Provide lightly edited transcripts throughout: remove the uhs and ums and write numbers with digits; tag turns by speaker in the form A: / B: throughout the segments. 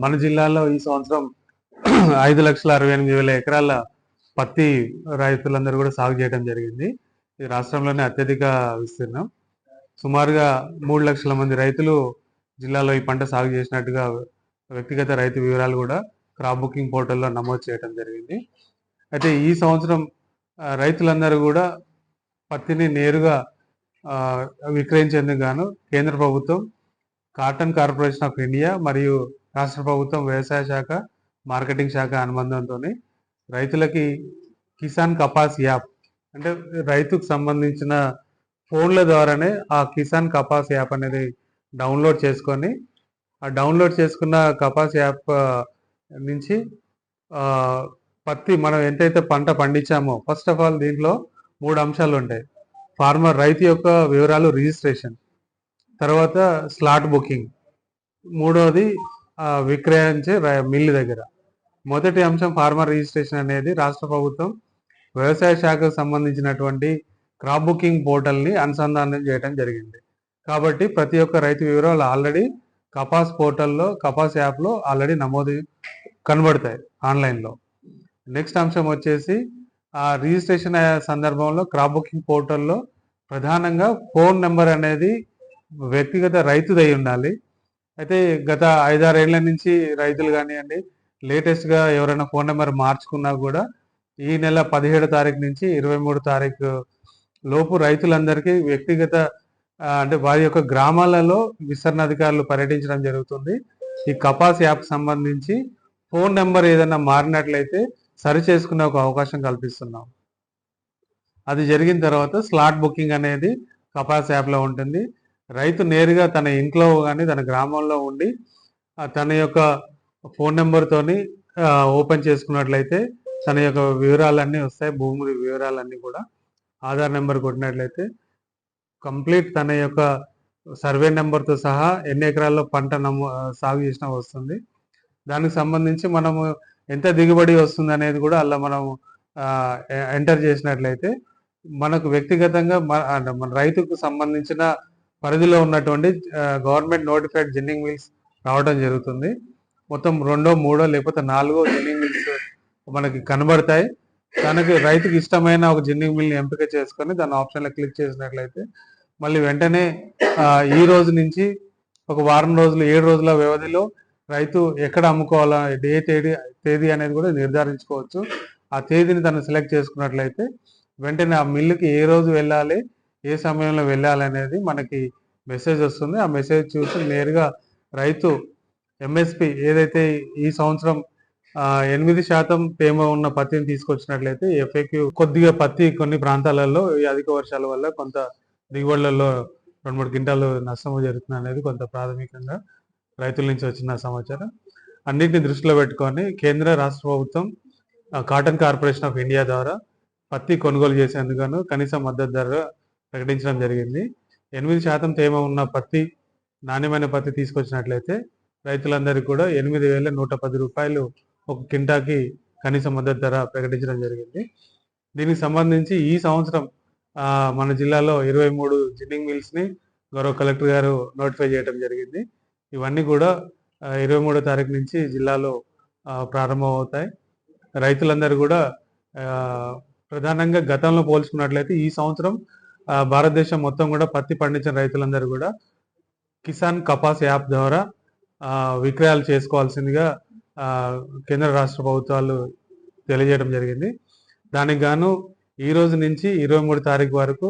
A: మన జిల్లాలో ఈ సంవత్సరం 5,68,000 ఎకరాల పత్తి రైతులందరూ కూడా సాగు చేయడం జరిగింది. ఇది రాష్ట్రంలోనే అత్యధిక విస్తీర్ణం. సుమారుగా 3,00,000 మంది రైతులు జిల్లాలో ఈ పంట సాగు చేసినట్టుగా వ్యక్తిగత రైతు వివరాలు కూడా క్రాప్ బుకింగ్ పోర్టల్లో నమోదు చేయడం జరిగింది. అయితే ఈ సంవత్సరం రైతులందరూ కూడా పత్తిని నేరుగా విక్రయించేందుకు గాను కేంద్ర ప్రభుత్వం కాటన్ కార్పొరేషన్ ఆఫ్ ఇండియా మరియు రాష్ట్ర ప్రభుత్వం వ్యవసాయ శాఖ మార్కెటింగ్ శాఖ అనుబంధంతో రైతులకి కిసాన్ కపాస్ యాప్ అంటే రైతుకు సంబంధించిన ఫోన్ల ద్వారానే ఆ కిసాన్ కపాస్ యాప్ అనేది డౌన్లోడ్ చేసుకొని ఆ డౌన్లోడ్ చేసుకున్న కపాస్ యాప్ నుంచి పత్తి మనం ఎంతైతే పంట పండించామో ఫస్ట్ ఆఫ్ ఆల్ దీంట్లో 3 అంశాలు ఉంటాయి. ఫార్మర్ రైతు యొక్క వివరాలు రిజిస్ట్రేషన్, తర్వాత స్లాట్ బుకింగ్, మూడవది విక్రయించే మిల్లు దగ్గర. మొదటి అంశం ఫార్మర్ రిజిస్ట్రేషన్ అనేది రాష్ట్ర ప్రభుత్వం వ్యవసాయ శాఖకు సంబంధించినటువంటి క్రాప్ బుకింగ్ పోర్టల్ని అనుసంధానం చేయడం జరిగింది. కాబట్టి ప్రతి ఒక్క రైతు వివరాలు ఆల్రెడీ కపాస్ పోర్టల్లో కపాస్ యాప్లో ఆల్రెడీ నమోదు కనబడతాయి ఆన్లైన్లో. నెక్స్ట్ అంశం వచ్చేసి ఆ రిజిస్ట్రేషన్ సందర్భంలో క్రాప్ బుకింగ్ పోర్టల్లో ప్రధానంగా ఫోన్ నెంబర్ అనేది వ్యక్తిగత రైతుదై ఉండాలి. అయితే గత 5-6 ఏళ్ల నుంచి రైతులు కానివ్వండి, లేటెస్ట్గా ఎవరైనా ఫోన్ నెంబర్ మార్చుకున్నా కూడా ఈ నెల 17 తారీఖు నుంచి 23 తారీఖు లోపు రైతులందరికీ వ్యక్తిగత అంటే వారి యొక్క గ్రామాలలో విస్తరణ అధికారులు పర్యటించడం జరుగుతుంది. ఈ కపాస్ యాప్ సంబంధించి ఫోన్ నెంబర్ ఏదైనా మారినట్లయితే సరి చేసుకునే ఒక అవకాశం కల్పిస్తున్నాం. అది జరిగిన తర్వాత స్లాట్ బుకింగ్ అనేది కపాస్ యాప్లో ఉంటుంది. రైతు నేరుగా తన ఇంట్లో కానీ తన గ్రామంలో ఉండి తన యొక్క ఫోన్ నెంబర్తోని ఓపెన్ చేసుకున్నట్లయితే తన యొక్క వివరాలన్నీ వస్తాయి. భూమి వివరాలన్నీ కూడా ఆధార్ నెంబర్ కొట్టినట్లయితే కంప్లీట్ తన యొక్క సర్వే నెంబర్తో సహా ఎన్ని ఎకరాల్లో పంట సాగు చేసినా వస్తుంది. దానికి సంబంధించి మనము ఎంత దిగుబడి వస్తుంది అనేది కూడా అలా మనం ఎంటర్ చేసినట్లయితే మనకు వ్యక్తిగతంగా మన రైతుకు సంబంధించిన పరిధిలో ఉన్నటువంటి గవర్నమెంట్ నోటిఫైడ్ జిన్నింగ్ మిల్స్ రావడం జరుగుతుంది. మొత్తం 2, 3 లేకపోతే 4 జిన్నింగ్ మిల్స్ మనకి కనబడతాయి. తనకి రైతుకి ఇష్టమైన ఒక జిన్నింగ్ మిల్ని ఎంపిక చేసుకొని దాని ఆప్షన్లో క్లిక్ చేసినట్లయితే మళ్ళీ వెంటనే ఈ రోజు నుంచి ఒక వారం రోజులు 7 రోజుల వ్యవధిలో రైతు ఎక్కడ అమ్ముకోవాలా ఏ తేదీ అనేది కూడా నిర్ధారించుకోవచ్చు. ఆ తేదీని తను సెలెక్ట్ చేసుకున్నట్లయితే వెంటనే ఆ మిల్లుకి ఏ రోజు వెళ్ళాలి, ఏ సమయంలో వెళ్ళాలి అనేది మనకి మెసేజ్ వస్తుంది. ఆ మెసేజ్ చూసి నేరుగా రైతు ఎంఎస్పి ఏదైతే ఈ సంవత్సరం 8% తేమ ఉన్న పత్తిని తీసుకొచ్చినట్లయితే ఎఫ్ఏక్యూ కొద్దిగా పత్తి కొన్ని ప్రాంతాలలో ఈ అధిక వర్షాల వల్ల కొంత దిగుబడులలో 2-3 క్వింటాలు నష్టం జరుగుతుంది అనేది కొంత ప్రాథమికంగా రైతుల నుంచి వచ్చిన సమాచారం. అన్నింటిని దృష్టిలో పెట్టుకొని కేంద్ర రాష్ట్ర ప్రభుత్వం కాటన్ కార్పొరేషన్ ఆఫ్ ఇండియా ద్వారా పత్తి కొనుగోలు చేసేందుకు కనీస మద్దతు ధర ప్రకటించడం జరిగింది. 8% తేమ ఉన్న పత్తి, నాణ్యమైన పత్తి తీసుకొచ్చినట్లయితే రైతులందరికీ కూడా 8,110 రూపాయలు ఒక క్వింటాకి కనీస మద్దతు ధర ప్రకటించడం జరిగింది. దీనికి సంబంధించి ఈ సంవత్సరం మన జిల్లాలో 23 జిన్నింగ్ మిల్స్ని గౌరవ కలెక్టర్ గారు నోటిఫై చేయడం జరిగింది. ఇవన్నీ కూడా 23వ తారీఖు నుంచి జిల్లాలో ప్రారంభమవుతాయి. రైతులందరూ కూడా ప్రధానంగా గతంలో పోల్చుకున్నట్లయితే ఈ సంవత్సరం భారతదేశం మొత్తం కూడా పత్తి పండించిన రైతులందరూ కూడా కిసాన్ కపాస్ యాప్ ద్వారా విక్రయాలు చేసుకోవాల్సిందిగా కేంద్ర రాష్ట్ర ప్రభుత్వాలు తెలియజేయడం జరిగింది. దానికి గాను ఈ రోజు నుంచి 23 తారీఖు వరకు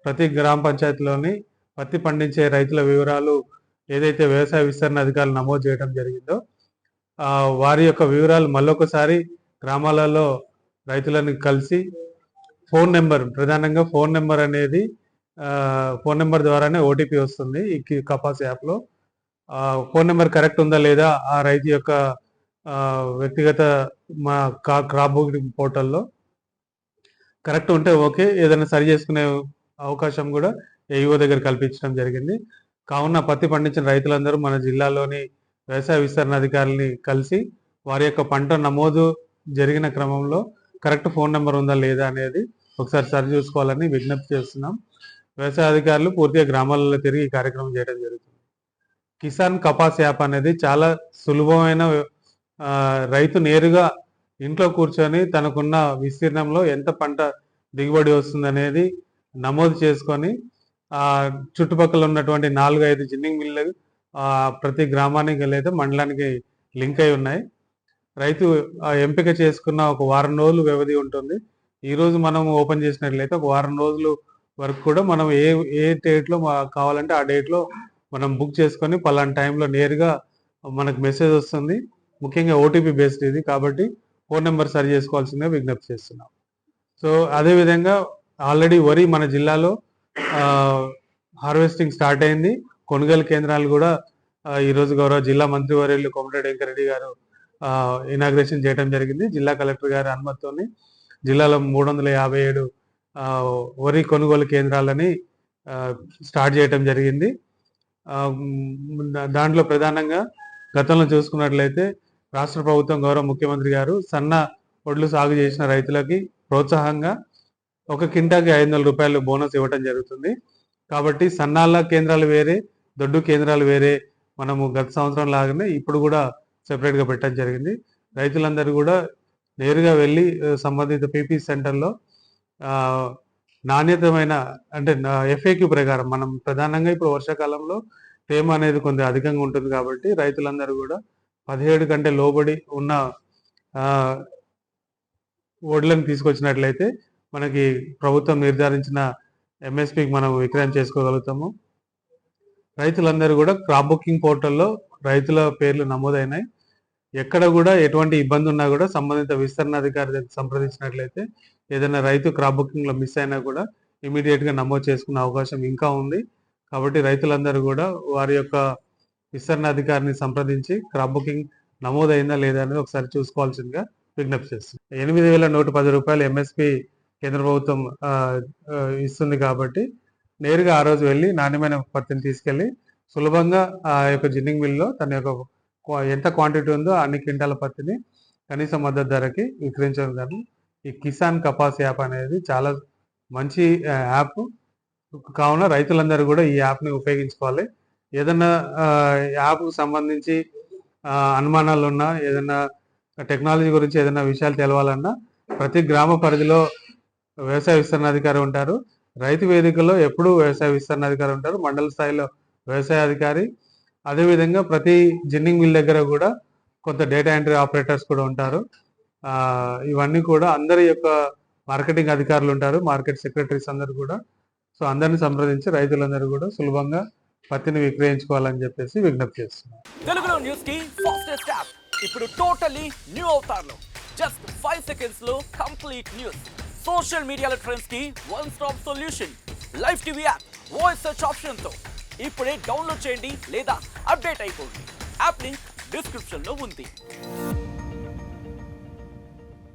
A: ప్రతి గ్రామ పంచాయతీలోని పత్తి పండించే రైతుల వివరాలు ఏదైతే వ్యవసాయ విస్తరణ అధికారులు నమోదు చేయడం జరిగిందో వారి యొక్క వివరాలు మళ్ళొకసారి గ్రామాలలో రైతులను కలిసి ఫోన్ నెంబర్, ప్రధానంగా ఫోన్ నెంబర్ అనేది ఫోన్ నెంబర్ ద్వారానే ఓటీపీ వస్తుంది. ఈ కపాస్ యాప్లో ఫోన్ నెంబర్ కరెక్ట్ ఉందా లేదా ఆ రైతు యొక్క వ్యక్తిగత మా క్రాప్ బుకింగ్ పోర్టల్లో కరెక్ట్ ఉంటే ఓకే, ఏదైనా సరి చేసుకునే అవకాశం కూడా ఏఈఓ దగ్గర కల్పించడం జరిగింది. కావున పత్తి పండించిన రైతులందరూ మన జిల్లాలోని వ్యవసాయ విస్తరణ అధికారులని కలిసి వారి యొక్క పంట నమోదు జరిగిన క్రమంలో కరెక్ట్ ఫోన్ నెంబర్ ఉందా లేదా అనేది ఒకసారి సరి చూసుకోవాలని విజ్ఞప్తి చేస్తున్నాం. వ్యవసాయ అధికారులు పూర్తిగా గ్రామాలలో తిరిగి ఈ కార్యక్రమం చేయడం జరుగుతుంది. కిసాన్ కపాస్ యాప్ అనేది చాలా సులభమైన రైతు నేరుగా ఇంట్లో కూర్చొని తనకున్న విస్తీర్ణంలో ఎంత పంట దిగుబడి వస్తుందనేది నమోదు చేసుకొని చుట్టుపక్కల ఉన్నటువంటి 4-5 జిన్నింగ్ మిల్లు ప్రతి గ్రామానికి లేదా మండలానికి లింక్ అయి ఉన్నాయి. రైతు ఎంపిక చేసుకున్న ఒక వారం రోజులు వ్యవధి ఉంటుంది. ఈరోజు మనం ఓపెన్ చేసినట్లయితే ఒక వారం రోజులు వరకు కూడా మనం ఏ డేట్లో కావాలంటే ఆ డేట్లో మనం బుక్ చేసుకొని పలానా టైంలో నేరుగా మనకు మెసేజ్ వస్తుంది. ముఖ్యంగా ఓటీపీ బేస్డ్ ఇది కాబట్టి ఫోన్ నెంబర్ సరి చేసుకోవాల్సిందిగా విజ్ఞప్తి చేస్తున్నాం. సో అదేవిధంగా ఆల్రెడీ వరి మన జిల్లాలో హార్వెస్టింగ్ స్టార్ట్ అయింది. కొనుగోలు కేంద్రాలు కూడా ఈరోజు గౌరవ జిల్లా మంత్రివర్యులు కోమటిరెడ్డి వెంకరెడ్డి గారు ఇనాగ్రేషన్ చేయడం జరిగింది. జిల్లా కలెక్టర్ గారి అనుమతితోని జిల్లాలో 357 వరి కొనుగోలు కేంద్రాలని స్టార్ట్ చేయడం జరిగింది. దాంట్లో ప్రధానంగా గతంలో చూసుకున్నట్లయితే రాష్ట్ర ప్రభుత్వం గౌరవ ముఖ్యమంత్రి గారు సన్న వడ్లు సాగు చేసిన రైతులకి ప్రోత్సాహంగా ఒక కింటాకి 500 రూపాయలు బోనస్ ఇవ్వడం జరుగుతుంది. కాబట్టి సన్నాల కేంద్రాలు వేరే, దొడ్డు కేంద్రాలు వేరే మనము గత సంవత్సరం లాగానే ఇప్పుడు కూడా సెపరేట్గా పెట్టడం జరిగింది. రైతులందరూ కూడా నేరుగా వెళ్ళి సంబంధిత పీపీ సెంటర్లో నాణ్యతమైన అంటే ఎఫ్ఏక్యూ ప్రకారం మనం ప్రధానంగా ఇప్పుడు వర్షాకాలంలో తేమ అనేది కొంచెం అధికంగా ఉంటుంది కాబట్టి రైతులందరూ కూడా 17 కంటే లోబడి ఉన్న వడ్లను తీసుకొచ్చినట్లయితే మనకి ప్రభుత్వం నిర్ధారించిన ఎంఎస్పికి మనం విక్రయం చేసుకోగలుగుతాము. రైతులందరూ కూడా క్రాప్ బుకింగ్ పోర్టల్లో రైతుల పేర్లు నమోదైనాయి. ఎక్కడ కూడా ఎటువంటి ఇబ్బంది ఉన్నా కూడా సంబంధిత విస్తరణ అధికారి సంప్రదించినట్లయితే ఏదైనా రైతు క్రాప్ బుకింగ్లో మిస్ అయినా కూడా ఇమీడియట్గా నమోదు చేసుకునే అవకాశం ఇంకా ఉంది. కాబట్టి రైతులందరూ కూడా వారి యొక్క విస్తరణ అధికారిని సంప్రదించి క్రాప్ బుకింగ్ నమోదైందా లేదా అనేది ఒకసారి చూసుకోవాల్సిందిగా విజ్ఞప్తి చేస్తుంది. 8,110 రూపాయలు ఎంఎస్పి కేంద్ర ప్రభుత్వం ఇస్తుంది కాబట్టి నేరుగా ఆ రోజు వెళ్ళి నాణ్యమైన పత్తిని తీసుకెళ్ళి సులభంగా ఆ యొక్క జిన్నింగ్ మిల్లో తన యొక్క ఎంత క్వాంటిటీ ఉందో అన్ని క్వింటాల పత్తిని కనీస మద్దతు ధరకి విక్రయించడం కానీ ఈ కిసాన్ కపాస్ యాప్ అనేది చాలా మంచి యాప్ కావున రైతులందరూ కూడా ఈ యాప్ని ఉపయోగించుకోవాలి. ఏదన్నా యాప్కు సంబంధించి అనుమానాలు ఉన్నా, ఏదైనా టెక్నాలజీ గురించి ఏదైనా విషయాలు తెలవాలన్నా ప్రతి గ్రామ పరిధిలో వ్యవసాయ విస్తరణాధికారి ఉంటారు. రైతు వేదికలో ఎప్పుడూ వ్యవసాయ విస్తరణాధికారి ఉంటారు. మండల స్థాయిలో వ్యవసాయ అధికారి, అదేవిధంగా ప్రతి జిన్నింగ్ మిల్ దగ్గర కూడా కొంత డేటా ఎంట్రీ ఆపరేటర్స్ కూడా ఉంటారు. ఇవన్నీ కూడా అందరి యొక్క మార్కెటింగ్ అధికారులు ఉంటారు, మార్కెట్ సెక్రటరీస్ అందరూ కూడా. సో అందరిని సంప్రదించి రైతులందరూ కూడా సులభంగా పత్తిని విక్రయించుకోవాలని చెప్పేసి విజ్ఞప్తి చేస్తున్నారు.
B: తెలుగులో న్యూస్ కి ఫాస్టెస్ట్ యాప్ ఇప్పుడు టోటల్లీ న్యూ అవతార్లో జస్ట్ 5 సెకండ్స్ లో కంప్లీట్ న్యూస్. సోషల్ మీడియాలో ట్రెండ్స్ కి one stop solution. Live TV app voice search option తో ఇప్పుడే డౌన్లోడ్ చేయండి లేదా అప్డేట్ అయిపోండి. యాప్ లింక్ డిస్క్రిప్షన్ లో ఉంది.